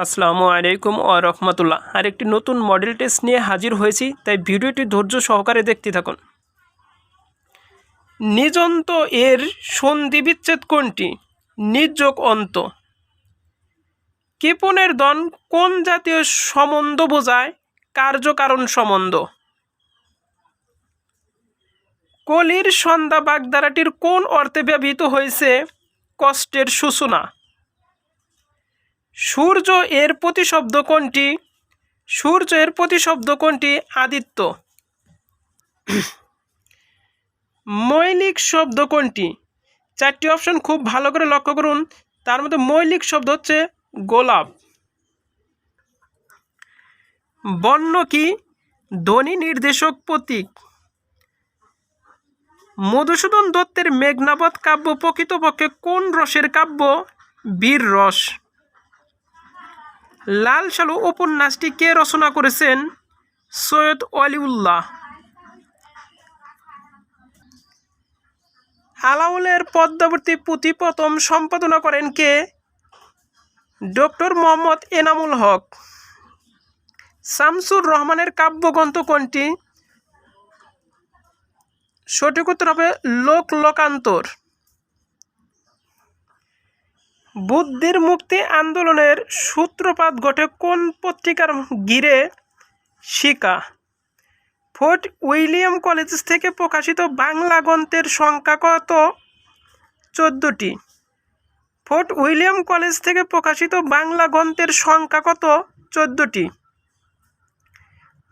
আসসালামু আলাইকুম ওয়া রাহমাতুল্লাহ। আরেকটি নতুন মডেল টেস্ট নিয়ে হাজির হয়েছি, তাই ভিডিওটি ধৈর্য সহকারে দেখতে থাকুন। নিজন্ত এর সন্ধি বিচ্ছেদ কোনটি? নিযোগ অন্ত। কৃপণের দন কোন জাতীয় সম্বন্ধ বোঝায়? কার্যকারণ সম্বন্ধ। কলির সন্ধ্যা বাগধারাটির কোন অর্থে ব্যবহৃত হয়েছে? কষ্টের সূচনা। সূর্য এর প্রতিশব্দ কোনটি? সূর্য এর প্রতিশব্দ কোনটি? আদিত্য। মৌলিক শব্দ কোনটি? চারটি অপশন খুব ভালো করে লক্ষ্য করুন। তার মধ্যে মৌলিক শব্দ হচ্ছে গোলাপ। বর্ণ কি? ধ্বনি নির্দেশক প্রতীক। মধুসূদন দত্তের মেঘনাদ কাব্য প্রকৃতপক্ষে কোন রসের কাব্য? বীর রস। লাল সালু উপন্যাসটি কে রচনা করেছেন? সৈয়দ অলিউল্লাহ। আলাওলের পদ্মাবতী পুঁথি প্রথম সম্পাদনা করেন কে? ডক্টর মোহাম্মদ এনামুল হক। শামসুর রহমানের কাব্যগ্রন্থ কোনটি? সঠিক উত্তর হবে লোকান্তর। বুদ্ধির মুক্তি আন্দোলনের সূত্রপাত ঘটে কোন পত্রিকার ঘিরে? শিকা। ফোর্ট উইলিয়াম কলেজ থেকে প্রকাশিত বাংলা গ্রন্থের সংখ্যা কত? 14টি। ফোর্ট উইলিয়াম কলেজ থেকে প্রকাশিত বাংলা গ্রন্থের সংখ্যা কত? 14টি।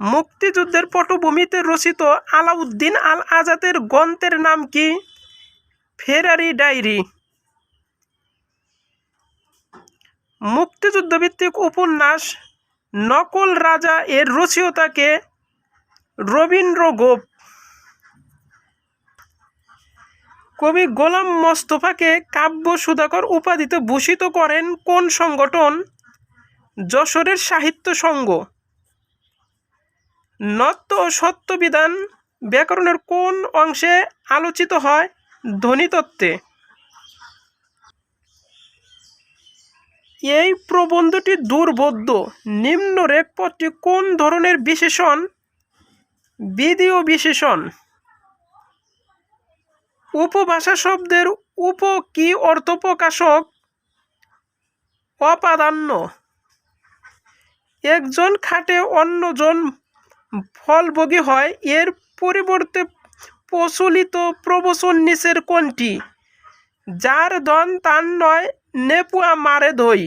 মুক্তিযুদ্ধের পটভূমিতে রচিত আলাউদ্দিন আল আজাদের গ্রন্থের নাম কি? ফেরারি ডায়েরি। মুক্তিযুদ্ধভিত্তিক উপন্যাস নকল রাজা এর রচয়িতা কে? রবীন্দ্র গোপ। কবি গোলাম মোস্তফাকে কাব্য সুধাকর উপাধিতে ভূষিত করেন কোন সংগঠন? যশোরের সাহিত্য সংঘ। নত্য ও সত্যবিধান ব্যাকরণের কোন অংশে আলোচিত হয়? ধ্বনিতত্ত্বে। এই প্রবন্ধটি দুর্বোধ্য। নিম্নরেখ পদটি কোন ধরনের বিশেষণ? বিধেয় বিশেষণ। উপভাষা শব্দের উপ কি অর্থ প্রকাশক? অপ্রাধান্য। একজন খাটে অন্যজন ফলভোগী হয়, এর পরিবর্তে প্রচলিত প্রবচন নিচের কোনটি? যার ধন তার নয়, নেপুয়া মারে দই।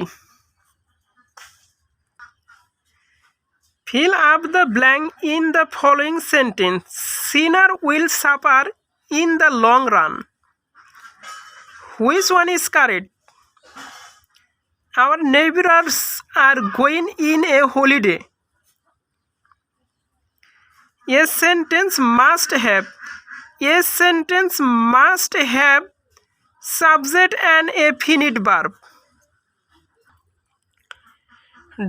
Fill up the blank in the following sentence. Sinner will suffer in the long run. Which one is correct? Our neighbors are going in a holiday. A sentence must have subject and a finite verb.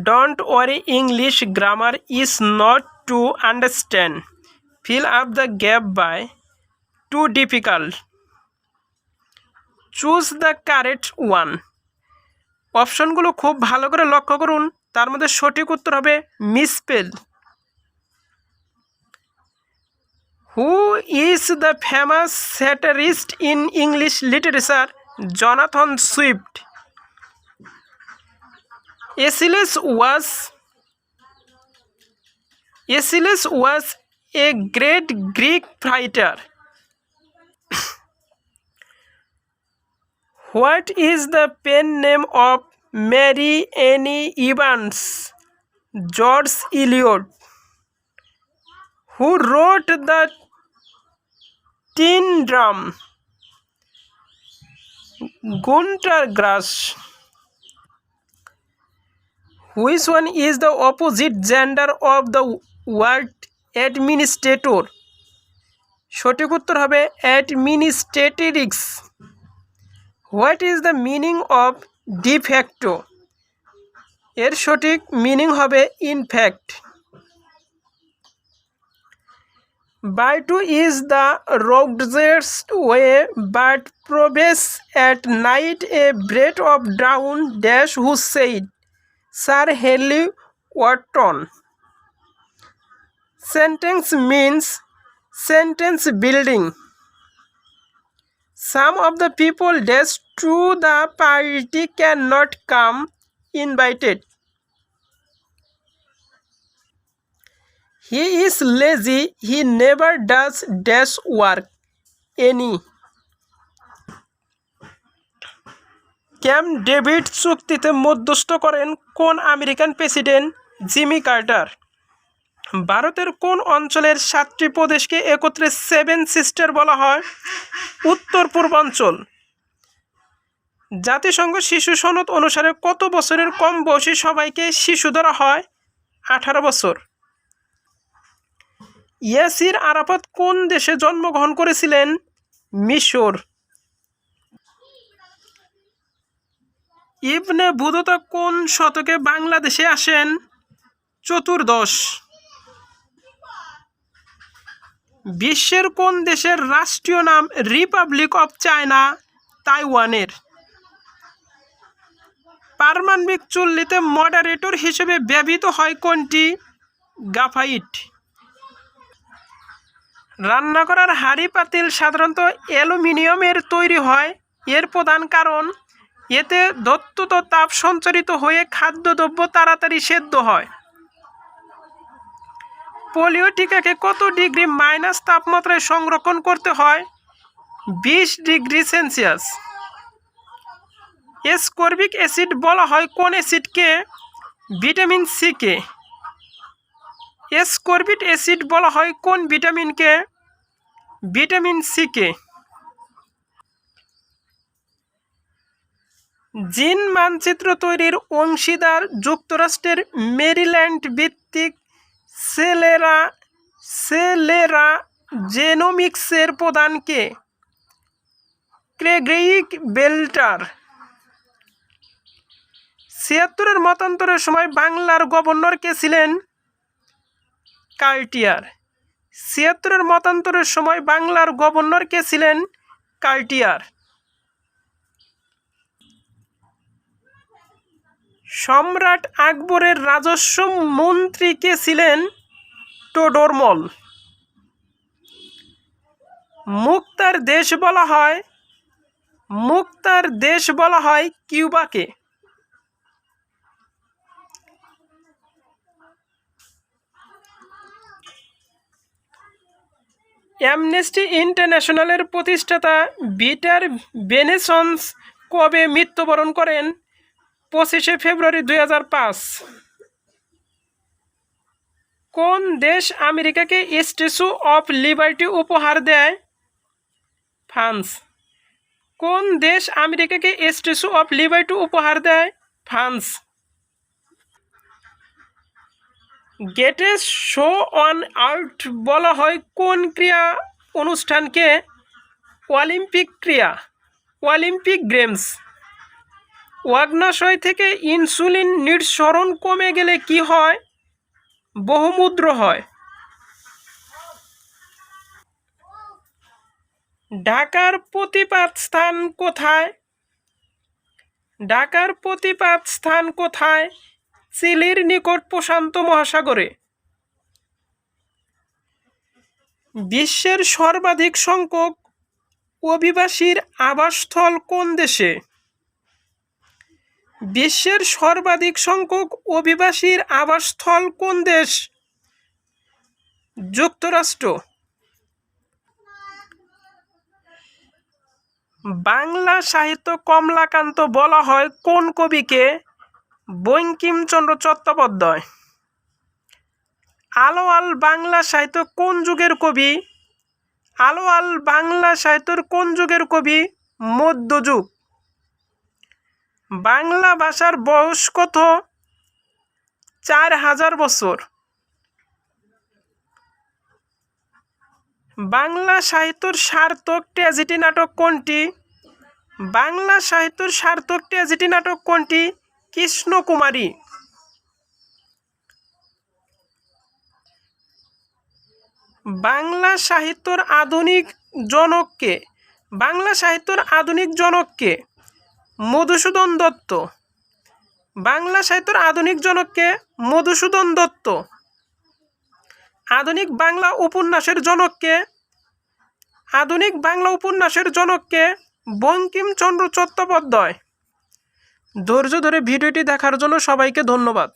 Don't worry, English grammar is not to understand. Fill up the gap by too difficult. Choose the correct one. অপশনগুলো খুব ভালো করে লক্ষ্য করুন। তার মধ্যে সঠিক উত্তর হবে মিসস্পেল। Who is the famous satirist in English literature? Jonathan Swift. Aeschylus was a great Greek writer. What is the pen name of Mary Annie Evans? George Eliot. Who wrote the Tin Drum? Gunter Grass. Which one is the opposite gender of the word administrator? সঠিক উত্তর হবে administratrix. What is the meaning of de facto? এর সঠিক meaning হবে in fact. By two is the roadest way, but proves at night a breath of dawn dash who said Sir Henry Wotton. Sentence means sentence building. Some of the people dash to the party cannot come invited. He is lazy. He never does dash work any. Camp David চুক্তিতে মধ্যস্থ করেন কোন American president? Jimmy Carter. ভারতের কোন অঞ্চলের 7টি প্রদেশকে একত্রে 7 sister বলা হয়? উত্তর পূর্বাঞ্চল। জাতিসংঘ শিশু সনদ অনুসারে কত বছরের কম বয়সী সবাইকে শিশু ধরা হয়? 18 বছর। ইয়াসির আরাফাত কোন দেশে জন্মগ্রহণ করেছিলেন? মিশর। ইবনে বুতুতা কোন শতকে বাংলাদেশে আসেন? চতুর্দশ। বিশ্বের কোন দেশের রাষ্ট্রীয় নাম রিপাবলিক অফ চায়না? তাইওয়ানের। পারমাণবিক চুল্লিতে মডারেটর হিসেবে ব্যবহৃত হয় কোনটি? গ্রাফাইট। রান্না করার হাঁড়ি পাতিল সাধারণত অ্যালুমিনিয়ামের তৈরি হয়, এর প্রধান কারণ এতে দত্তত তাপ সঞ্চারিত হয়ে খাদ্যদ্রব্য তাড়াতাড়ি সেদ্ধ হয়। পোলিও টিকাকে কত ডিগ্রি মাইনাস তাপমাত্রায় সংরক্ষণ করতে হয়? 20 ডিগ্রি সেলসিয়াস। এসকর্বিক অ্যাসিড বলা হয় কোন অ্যাসিডকে? ভিটামিন সিকে। এসকর্বিক অ্যাসিড বলা হয় কোন ভিটামিনকে? ভিটামিন সিকে। জিন মানচিত্র তৈরির অংশীদার যুক্তরাষ্ট্রের মেরিল্যান্ড ভিত্তিক সেলেরা জেনোমিক্সের প্রধান কে? ক্রেইগ বেল্টার। 76-এর মতান্তরের সময় বাংলার গভর্নর কে ছিলেন? কার্টিয়ার। 76-এর মতান্তরের সময় বাংলার গভর্নর কে ছিলেন? কার্টিয়ার। সম্রাট আকবরের রাজস্ব মন্ত্রী কে ছিলেন? টোডরমল। মুক্তার দেশ বলা হয় কিউবাকে। অ্যামনেস্টি ইন্টারন্যাশনালের প্রতিষ্ঠাতা পিটার বেনেসন্স কবে মৃত্যুবরণ করেন? 25শে ফেব্রুয়ারি 2005। কোন দেশ আমেরিকাকে স্ট্যাচু অফ লিবার্টি উপহার দেয়? ফ্রান্স। কোন দেশ আমেরিকাকে স্ট্যাচু অফ লিবার্টি উপহার দেয়? France. Greatest show on earth বলা হয় কোন ক্রীড়া অনুষ্ঠানকে? Olympic games. অগ্নাশয় থেকে ইনসুলিন নিঃসরণ কমে গেলে কি হয়? বহুমূত্র হয়। ঢাকার প্রতিপাদ স্থান কোথায়? চিলির নিকট প্রশান্ত মহাসাগরে। বিশ্বের সর্বাধিক সংখ্যক অভিবাসীর আবাসস্থল কোন দেশে? বিশ্বের সর্বাধিক সংখ্যক অভিবাসীর আবাসস্থল কোন দেশ? যুক্তরাষ্ট্র। বাংলা সাহিত্য কমলাকান্ত বলা হয় কোন কবিকে? বঙ্কিমচন্দ্র চট্টোপাধ্যায়। আলোয়াল বাংলা সাহিত্য কোন যুগের কবি? মধ্যযুগ। বাংলা ভাষার বয়স কত? 4000 বছর। বাংলা সাহিত্যের সার্থক ট্র্যাজেডি নাটক কোনটি? কৃষ্ণকুমারী। বাংলা সাহিত্যের আধুনিক জনক কে? মধুসূদন দত্ত। বাংলা সাহিত্যের আধুনিক জনককে? মধুসূদন দত্ত। আধুনিক বাংলা উপন্যাসের জনককে? আধুনিক বাংলা উপন্যাসের জনককে? বঙ্কিমচন্দ্র চট্টোপাধ্যায়। ধৈর্য ধরে ভিডিওটি দেখার জন্য সবাইকে ধন্যবাদ।